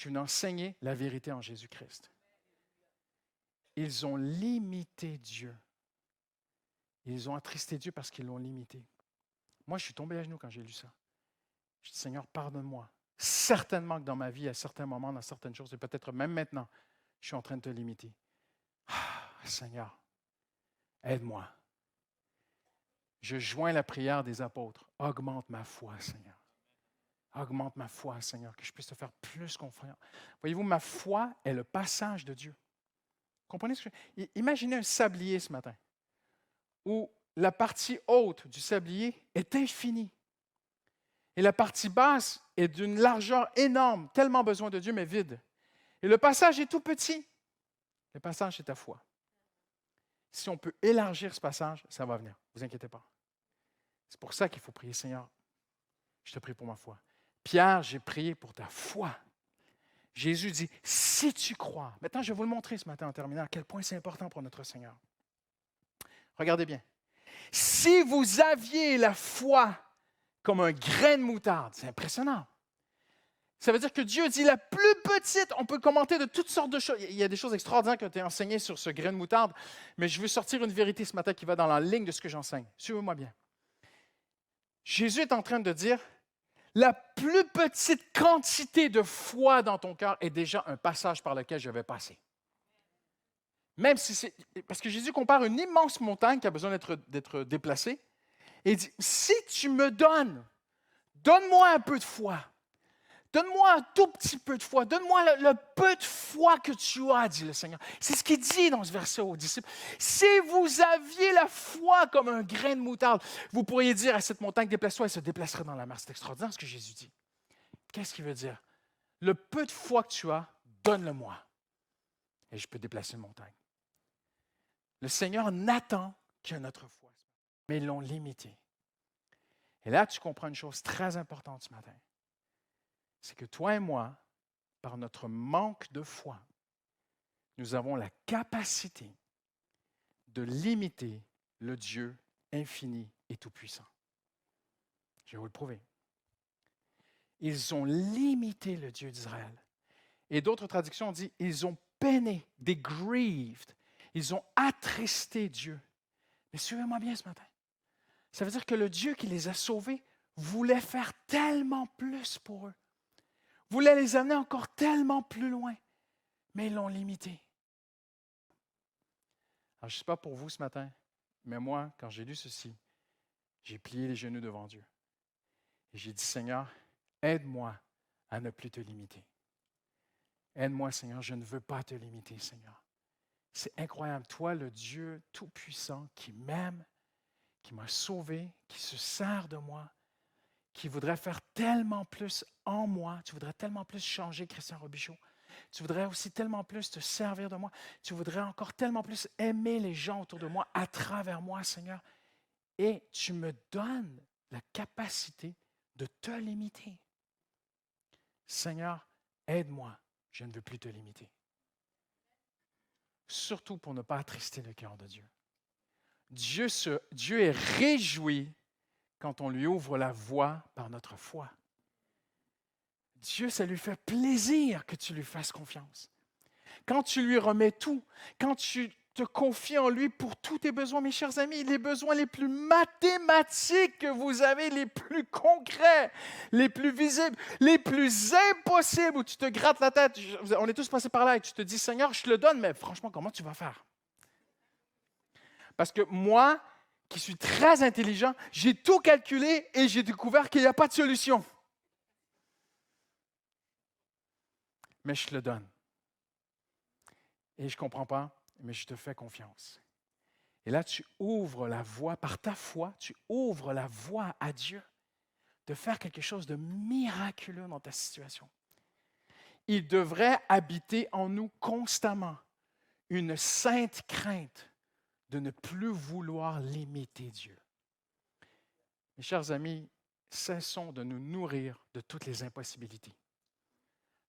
Je suis venu enseigner la vérité en Jésus-Christ. Ils ont limité Dieu. Ils ont attristé Dieu parce qu'ils l'ont limité. Moi, je suis tombé à genoux quand j'ai lu ça. Je dis, Seigneur, pardonne-moi. Certainement que dans ma vie, à certains moments, dans certaines choses, et peut-être même maintenant, je suis en train de te limiter. Ah, Seigneur, aide-moi. Je joins la prière des apôtres. Augmente ma foi, Seigneur. Augmente ma foi, Seigneur, que je puisse te faire plus confiance. Voyez-vous, ma foi est le passage de Dieu. Comprenez ce que je... Imaginez un sablier ce matin, où la partie haute du sablier est infinie. Et la partie basse est d'une largeur énorme, tellement besoin de Dieu, mais vide. Et le passage est tout petit. Le passage, c'est ta foi. Si on peut élargir ce passage, ça va venir. Ne vous inquiétez pas. C'est pour ça qu'il faut prier, Seigneur, je te prie pour ma foi. Pierre, j'ai prié pour ta foi. Jésus dit, si tu crois. Maintenant, je vais vous le montrer ce matin en terminant à quel point c'est important pour notre Seigneur. Regardez bien. Si vous aviez la foi comme un grain de moutarde, c'est impressionnant. Ça veut dire que Dieu dit la plus petite, on peut commenter de toutes sortes de choses. Il y a des choses extraordinaires qui ont été enseignées sur ce grain de moutarde, mais je veux sortir une vérité ce matin qui va dans la ligne de ce que j'enseigne. Suivez-moi bien. Jésus est en train de dire, la plus petite quantité de foi dans ton cœur est déjà un passage par lequel je vais passer. Même si c'est... Parce que Jésus compare une immense montagne qui a besoin d'être déplacée, et il dit, si tu me donne-moi un peu de foi. Donne-moi un tout petit peu de foi. Donne-moi le peu de foi que tu as, dit le Seigneur. C'est ce qu'il dit dans ce verset aux disciples. Si vous aviez la foi comme un grain de moutarde, vous pourriez dire à cette montagne, déplace-toi, elle se déplacerait dans la mer. C'est extraordinaire ce que Jésus dit. Qu'est-ce qu'il veut dire? Le peu de foi que tu as, donne-le-moi. Et je peux déplacer une montagne. Le Seigneur n'attend que notre foi. Mais ils l'ont limité. Et là, tu comprends une chose très importante ce matin. C'est que toi et moi, par notre manque de foi, nous avons la capacité de limiter le Dieu infini et tout-puissant. Je vais vous le prouver. Ils ont limité le Dieu d'Israël. Et d'autres traductions disent, ils ont peiné, they grieved. Ils ont attristé Dieu. Mais suivez-moi bien ce matin. Ça veut dire que le Dieu qui les a sauvés voulait faire tellement plus pour eux. Voulait les amener encore tellement plus loin, mais ils l'ont limité. Alors, je ne sais pas pour vous ce matin, mais moi, quand j'ai lu ceci, j'ai plié les genoux devant Dieu. Et j'ai dit, Seigneur, aide-moi à ne plus te limiter. Aide-moi, Seigneur, je ne veux pas te limiter, Seigneur. C'est incroyable, toi, le Dieu tout-puissant qui m'aime, qui m'a sauvé, qui se sert de moi, qui voudrait faire tellement plus en moi, tu voudrais tellement plus changer Christian Robichaud, tu voudrais aussi tellement plus te servir de moi, tu voudrais encore tellement plus aimer les gens autour de moi à travers moi, Seigneur, et tu me donnes la capacité de te limiter. Seigneur, aide-moi, je ne veux plus te limiter. Surtout pour ne pas attrister le cœur de Dieu. Dieu est réjoui quand on lui ouvre la voie par notre foi. Dieu, ça lui fait plaisir que tu lui fasses confiance. Quand tu lui remets tout, quand tu te confies en lui pour tous tes besoins, mes chers amis, les besoins les plus mathématiques que vous avez, les plus concrets, les plus visibles, les plus impossibles, où tu te grattes la tête, on est tous passés par là et tu te dis, Seigneur, je te le donne, mais franchement, comment tu vas faire? Parce que moi, qui suis très intelligent, j'ai tout calculé et j'ai découvert qu'il n'y a pas de solution. Mais je te le donne. Et je ne comprends pas, mais je te fais confiance. Et là, tu ouvres la voie, par ta foi, tu ouvres la voie à Dieu de faire quelque chose de miraculeux dans ta situation. Il devrait habiter en nous constamment une sainte crainte de ne plus vouloir limiter Dieu. Mes chers amis, cessons de nous nourrir de toutes les impossibilités,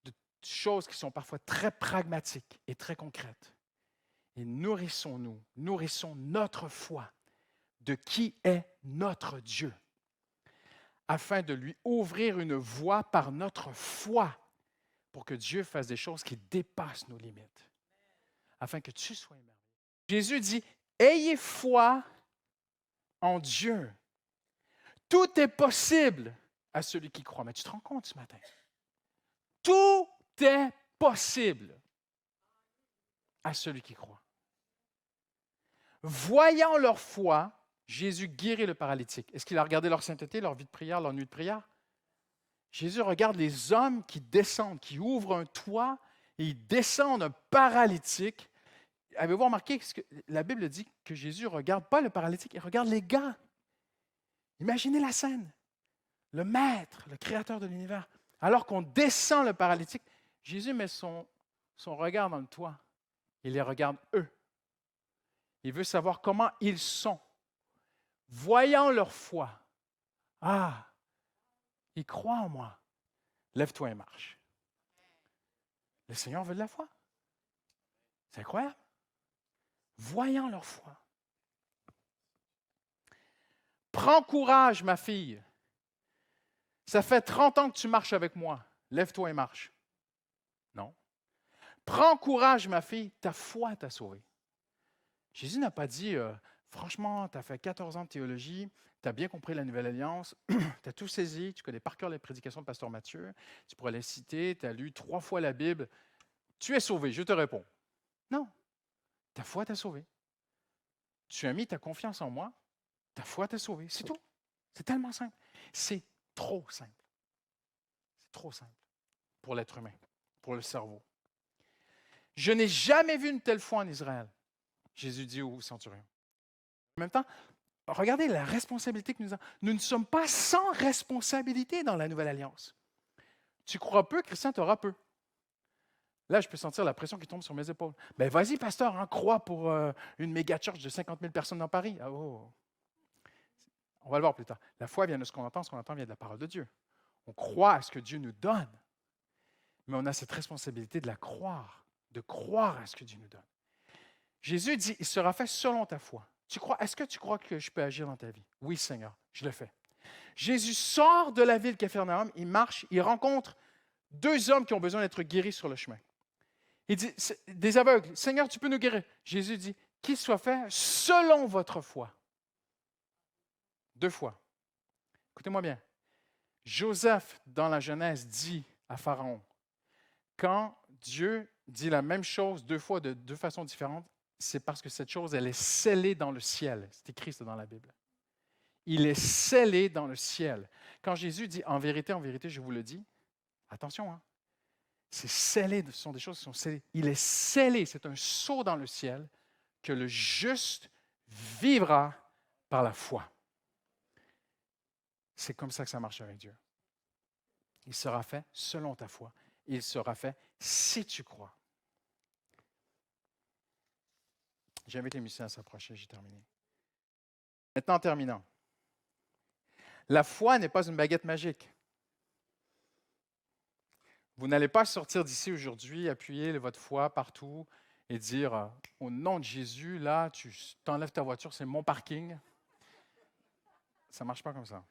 de choses qui sont parfois très pragmatiques et très concrètes. Et nourrissons notre foi de qui est notre Dieu, afin de lui ouvrir une voie par notre foi pour que Dieu fasse des choses qui dépassent nos limites, afin que tu sois émerveillé. Jésus dit, ayez foi en Dieu. Tout est possible à celui qui croit. Mais tu te rends compte ce matin? Tout est possible à celui qui croit. Voyant leur foi, Jésus guérit le paralytique. Est-ce qu'il a regardé leur sainteté, leur vie de prière, leur nuit de prière? Jésus regarde les hommes qui descendent, qui ouvrent un toit et ils descendent un paralytique. Avez-vous remarqué que la Bible dit que Jésus ne regarde pas le paralytique, il regarde les gars. Imaginez la scène. Le Maître, le Créateur de l'univers, alors qu'on descend le paralytique, Jésus met son regard dans le toit. Il les regarde eux. Il veut savoir comment ils sont. Voyant leur foi. Ah, ils croient en moi. Lève-toi et marche. Le Seigneur veut de la foi. C'est incroyable. Voyant leur foi. Prends courage, ma fille. Ça fait 30 ans que tu marches avec moi. Lève-toi et marche. Non. Prends courage, ma fille. Ta foi t'a sauvée. Jésus n'a pas dit, franchement, tu as fait 14 ans de théologie, tu as bien compris la Nouvelle Alliance, tu as tout saisi, tu connais par cœur les prédications de Pasteur Mathieu, tu pourrais les citer, tu as lu 3 fois la Bible, tu es sauvé, je te réponds. Non, ta foi t'a sauvé. Tu as mis ta confiance en moi, ta foi t'a sauvé, c'est tout. C'est tellement simple. C'est trop simple. C'est trop simple pour l'être humain, pour le cerveau. Je n'ai jamais vu une telle foi en Israël. Jésus dit au centurion. En même temps, regardez la responsabilité que nous avons. Nous ne sommes pas sans responsabilité dans la Nouvelle Alliance. Tu crois peu, Christian, tu auras peu. Là, je peux sentir la pression qui tombe sur mes épaules. Ben vas-y, pasteur, hein, crois pour une méga church de 50 000 personnes dans Paris. Ah, oh. On va le voir plus tard. La foi vient de ce qu'on entend vient de la parole de Dieu. On croit à ce que Dieu nous donne, mais on a cette responsabilité de la croire, de croire à ce que Dieu nous donne. Jésus dit, il sera fait selon ta foi. Est-ce que tu crois que je peux agir dans ta vie? Oui, Seigneur, je le fais. Jésus sort de la ville Capharnaüm, il marche, il rencontre 2 hommes qui ont besoin d'être guéris sur le chemin. Il dit, des aveugles, Seigneur, tu peux nous guérir. Jésus dit, qu'il soit fait selon votre foi. 2 fois. Écoutez-moi bien. Joseph, dans la Genèse, dit à Pharaon, quand Dieu dit la même chose 2 fois de 2 façons différentes, c'est parce que cette chose, elle est scellée dans le ciel. C'est écrit ça dans la Bible. Il est scellé dans le ciel. Quand Jésus dit, en vérité, je vous le dis, attention, hein, c'est scellé, ce sont des choses qui sont scellées. Il est scellé, c'est un sceau dans le ciel que le juste vivra par la foi. C'est comme ça que ça marche avec Dieu. Il sera fait selon ta foi. Il sera fait si tu crois. J'invite les musiciens à s'approcher, j'ai terminé. Maintenant, en terminant. La foi n'est pas une baguette magique. Vous n'allez pas sortir d'ici aujourd'hui, appuyer votre foi partout et dire, au nom de Jésus, là, tu t'enlèves ta voiture, c'est mon parking. Ça ne marche pas comme ça.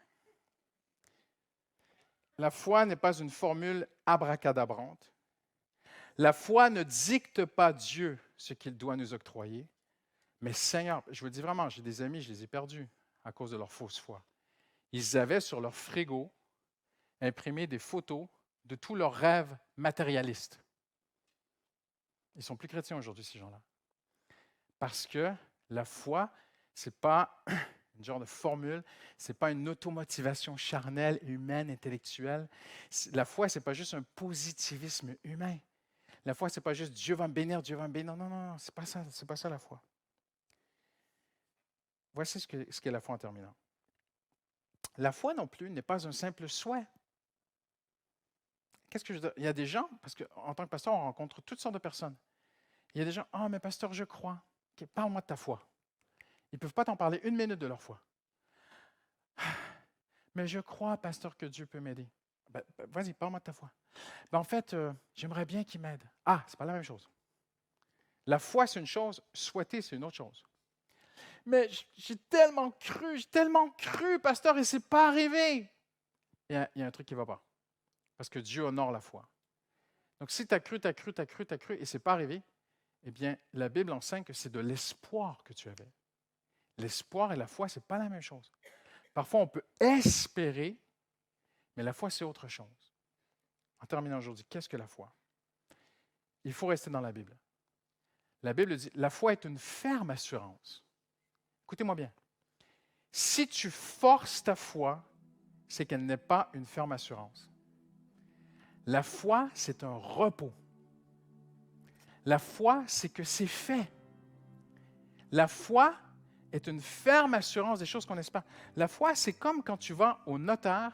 La foi n'est pas une formule abracadabrante. La foi ne dicte pas Dieu ce qu'il doit nous octroyer. Mais Seigneur, je vous le dis vraiment, j'ai des amis, je les ai perdus à cause de leur fausse foi. Ils avaient sur leur frigo imprimé des photos de tous leurs rêves matérialistes. Ils ne sont plus chrétiens aujourd'hui, ces gens-là. Parce que la foi, ce n'est pas une genre de formule, ce n'est pas une automotivation charnelle, humaine, intellectuelle. La foi, ce n'est pas juste un positivisme humain. La foi, ce n'est pas juste Dieu va me bénir, Dieu va me bénir. Non, non, non, ce n'est pas ça la foi. Voici ce qu'est la foi en terminant. La foi non plus n'est pas un simple souhait. Qu'est-ce que je veux dire? Il y a des gens, parce qu'en tant que pasteur, on rencontre toutes sortes de personnes. Il y a des gens, « Ah, mais pasteur, je crois. Okay, parle-moi de ta foi. » Ils ne peuvent pas t'en parler 1 minute de leur foi. « Mais je crois, pasteur, que Dieu peut m'aider. » Vas-y, parle-moi de ta foi. En fait, j'aimerais bien qu'il m'aide. Ah, ce n'est pas la même chose. La foi, c'est une chose, souhaiter, c'est une autre chose. Mais j'ai tellement cru, pasteur, et ce n'est pas arrivé. Il y a un truc qui ne va pas. Parce que Dieu honore la foi. Donc, si tu as cru, et ce n'est pas arrivé, eh bien, la Bible enseigne que c'est de l'espoir que tu avais. L'espoir et la foi, ce n'est pas la même chose. Parfois, on peut espérer, mais la foi, c'est autre chose. En terminant aujourd'hui, qu'est-ce que la foi? Il faut rester dans la Bible. La Bible dit, la foi est une ferme assurance. Écoutez-moi bien. Si tu forces ta foi, c'est qu'elle n'est pas une ferme assurance. La foi, c'est un repos. La foi, c'est que c'est fait. La foi est une ferme assurance des choses qu'on espère. La foi, c'est comme quand tu vas au notaire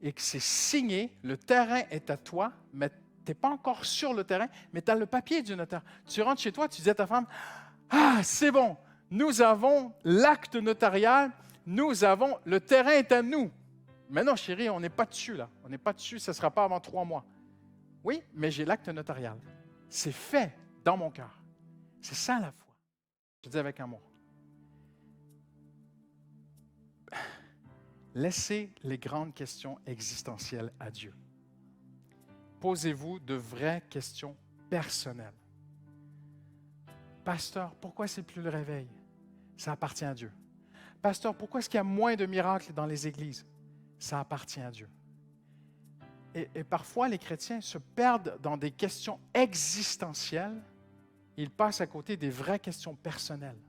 et que c'est signé, le terrain est à toi, mais tu n'es pas encore sur le terrain, mais tu as le papier du notaire. Tu rentres chez toi, tu dis à ta femme, « Ah, c'est bon, nous avons l'acte notarial, nous avons, le terrain est à nous. » Mais non, chérie, on n'est pas dessus, là. On n'est pas dessus, ce ne sera pas avant 3 mois. Oui, mais j'ai l'acte notarial. C'est fait dans mon cœur. C'est ça la foi. Je dis avec amour. Laissez les grandes questions existentielles à Dieu. Posez-vous de vraies questions personnelles. Pasteur, pourquoi c'est plus le réveil? Ça appartient à Dieu. Pasteur, pourquoi est-ce qu'il y a moins de miracles dans les églises? Ça appartient à Dieu. Et parfois, les chrétiens se perdent dans des questions existentielles. Ils passent à côté des vraies questions personnelles.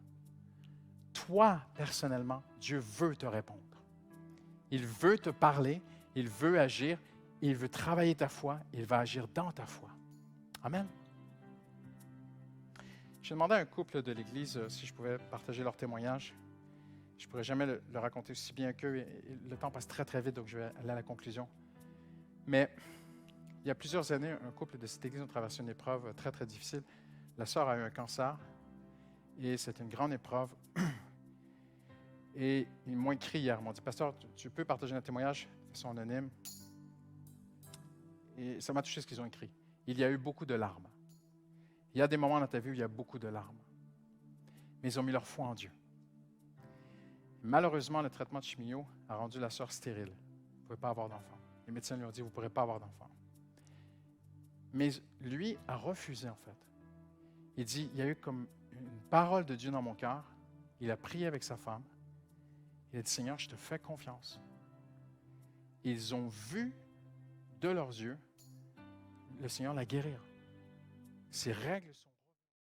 Toi, personnellement, Dieu veut te répondre. Il veut te parler, il veut agir, il veut travailler ta foi, il va agir dans ta foi. Amen. J'ai demandé à un couple de l'Église si je pouvais partager leur témoignage. Je ne pourrais jamais le raconter aussi bien qu'eux. Le temps passe très, très vite, donc je vais aller à la conclusion. Mais il y a plusieurs années, un couple de cette Église a traversé une épreuve très, très difficile. La sœur a eu un cancer et c'était une grande épreuve. Et ils m'ont écrit hier, ils m'ont dit, Pasteur, tu peux partager un témoignage de façon anonyme? Et ça m'a touché ce qu'ils ont écrit. Il y a eu beaucoup de larmes. Il y a des moments dans ta vie où il y a beaucoup de larmes. Mais ils ont mis leur foi en Dieu. Malheureusement, le traitement de chimio a rendu la sœur stérile. Vous ne pouvez pas avoir d'enfant. Les médecins lui ont dit, vous ne pourrez pas avoir d'enfant. Mais lui a refusé, en fait. Il dit, il y a eu comme une parole de Dieu dans mon cœur. Il a prié avec sa femme. Il a dit, Seigneur, je te fais confiance. Ils ont vu de leurs yeux le Seigneur la guérir. Ses règles sont